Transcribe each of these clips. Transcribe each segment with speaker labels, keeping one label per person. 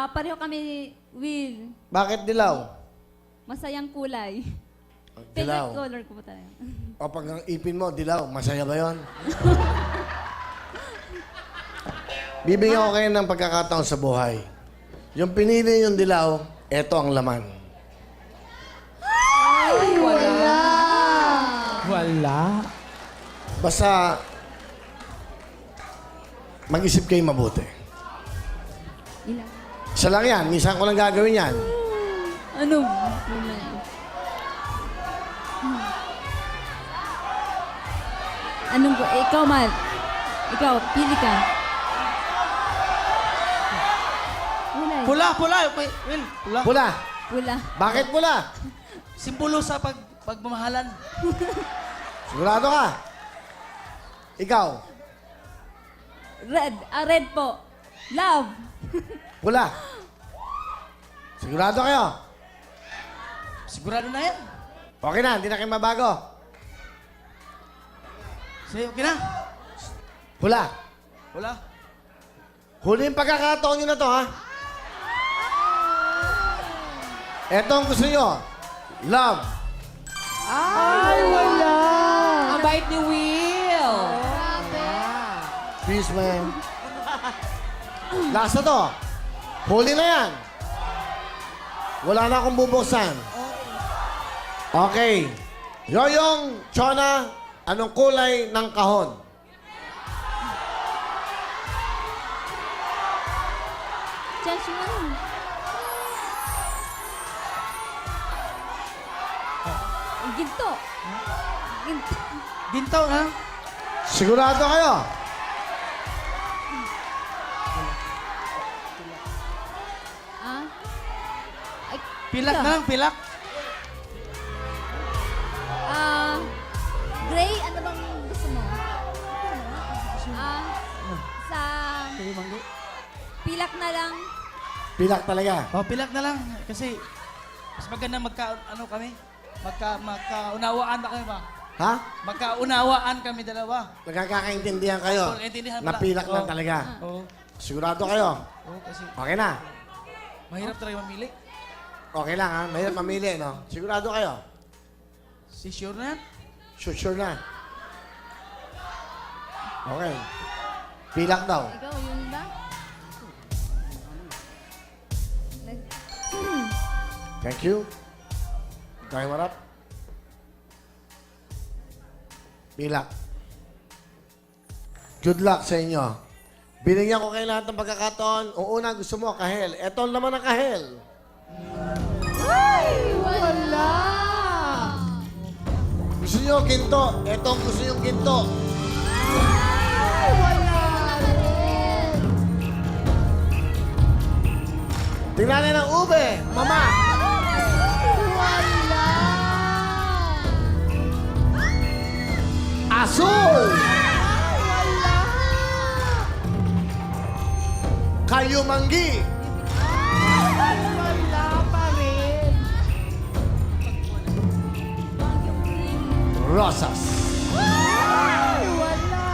Speaker 1: Pareho kami, Will.
Speaker 2: Bakit dilaw?
Speaker 1: Masayang kulay.
Speaker 2: Dilaw.
Speaker 1: Favorite color ko po talaga.
Speaker 2: O pag ang ipin mo, dilaw, masaya ba yon? Bibigyan ko kayo ng pagkakataon sa buhay. Yung pinili yung dilaw, eto ang laman.
Speaker 3: Wala.
Speaker 2: Basta, mag-isip kayo mabuti.
Speaker 1: Ilang?
Speaker 2: Isa lang yan, minsan ko lang gagawin yan.
Speaker 1: Ano? Anong, ikaw man. Ikaw, pili ka. Kulay.
Speaker 3: Pula, pula. Will, pula.
Speaker 2: Pula.
Speaker 1: Pula.
Speaker 2: Bakit pula?
Speaker 3: Simbolo sa pagmamahalan.
Speaker 2: Sigurado ka? Ikaw,
Speaker 1: Red. Red po. Love.
Speaker 2: pula. Sigurado kayo?
Speaker 3: Sigurado na yan.
Speaker 2: Okay na, hindi na kayo mabago.
Speaker 3: Sige, okay na.
Speaker 2: Pula.
Speaker 3: Pula.
Speaker 2: Huli yung pagkakataon nyo na to, ha? Eto ang gusto nyo. Love.
Speaker 4: Ay, wala! Ang bait ni Will!
Speaker 2: Peace, man. Last na to. Huli na yan. Wala na akong bubuksan. Okay. Yoyong, Chona, anong kulay ng kahon?
Speaker 1: Josh, ano? Ginto. Ginto.
Speaker 3: Ginto, ha?
Speaker 2: Sigurado kayo?
Speaker 1: Ah? Ay,
Speaker 3: Pilak
Speaker 1: ito.
Speaker 3: na lang, pilak.
Speaker 1: Gray, ano bang gusto mo? Sa pilak na lang.
Speaker 2: Pilak talaga.
Speaker 3: Oh, pilak na lang. Kasi, mas maganda magkaunawaan na kami ba?
Speaker 2: Ha?
Speaker 3: Magkaunawaan kami dalawa.
Speaker 2: Nagkakaintindihan kayo.
Speaker 3: Oo, intindihan
Speaker 2: Na
Speaker 3: pala.
Speaker 2: pilak lang
Speaker 3: Oo.
Speaker 2: talaga.
Speaker 3: Oo.
Speaker 2: Sigurado kayo?
Speaker 3: Oo, kasi
Speaker 2: Okay na.
Speaker 3: mahirap talaga mamili.
Speaker 2: Okay lang, ha? Mahirap mamili, no? Sigurado kayo?
Speaker 3: Si sure na yan?
Speaker 2: Sure na. Okay. Pilak daw.
Speaker 1: Ikaw, yun ba?
Speaker 2: Thank you. Tayo marap. Pilak. Good luck sa inyo. Binigyan ko kayo lahat ng pagkakataon. O una, gusto mo, kahel. Eto ang laman ng kahel.
Speaker 4: Wala!
Speaker 2: Gusto nyo ginto. Eto ang gusto nyo ginto.
Speaker 4: Wala rin!
Speaker 2: Tingnan nyo ng ube. Mama.
Speaker 4: Wala!
Speaker 2: Asul.
Speaker 4: Wala!
Speaker 2: Kayumanggi.
Speaker 4: Wala pa rin!
Speaker 2: Rosas.
Speaker 4: Ay, wala!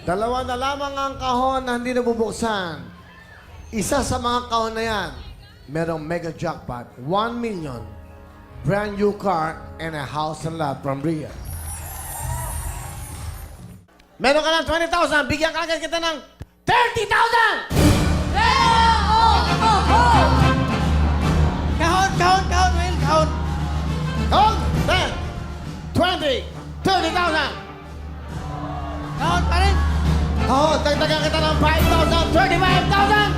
Speaker 2: Dalawa na lamang ang kahon na hindi nabubuksan. Isa sa mga kahon na yan, merong mega jackpot, 1 million, brand new car, and a house and lot from Ria. Meron ka ng 20,000, bigyan ka agad kita ng 30,000!
Speaker 3: Kahon, kahon, kahon, Will, kahon.
Speaker 2: Kahon, 10, 20, 30,000!
Speaker 3: Kahon pa rin.
Speaker 2: Kahon, dagdagan kita ng 5,000, 35,000!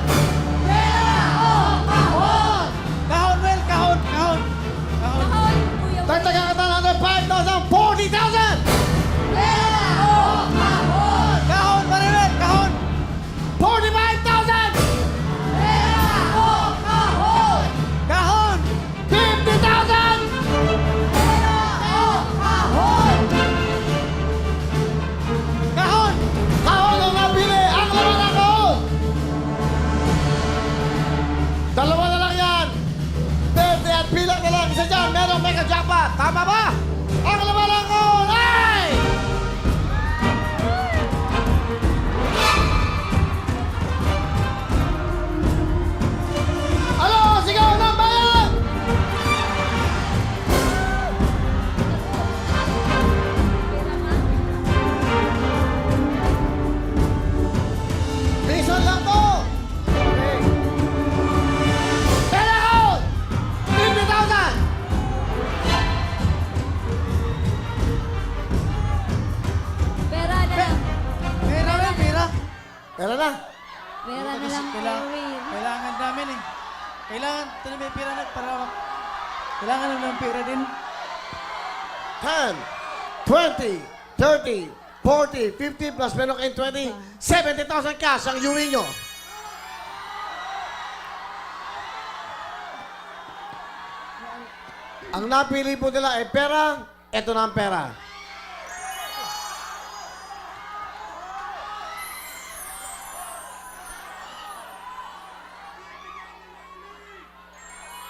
Speaker 3: Kahon, Will, kahon, kahon. Kahon.
Speaker 1: Kahon, Kuya Will.
Speaker 2: Dagdagan kita ng 5,000, 40,000!
Speaker 3: Kahon pa rin, Will, kahon.
Speaker 2: 45,000!
Speaker 3: Kahon.
Speaker 2: 50,000!
Speaker 3: Kahon.
Speaker 2: Kahon ang nabili! Ang laman ng kahon! Pera na.
Speaker 1: Pera na lang, Erwin.
Speaker 3: Kailangan namin eh. Kailangan, tayo may pera na para... Kailangan namin ng pera din.
Speaker 2: 10, 20, 30, 40, 50 plus meron kayong 20, 70,000 cash ang yuri nyo. Ang napili po nila ay pera, eto na ang pera.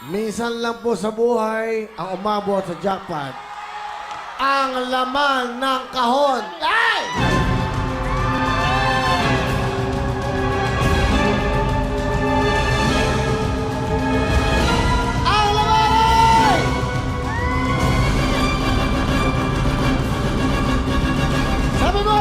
Speaker 2: Minsan lang po sa buhay ang umabot sa jackpot. Ang laman ng kahon ay... Ang laman ay... Sabi mo,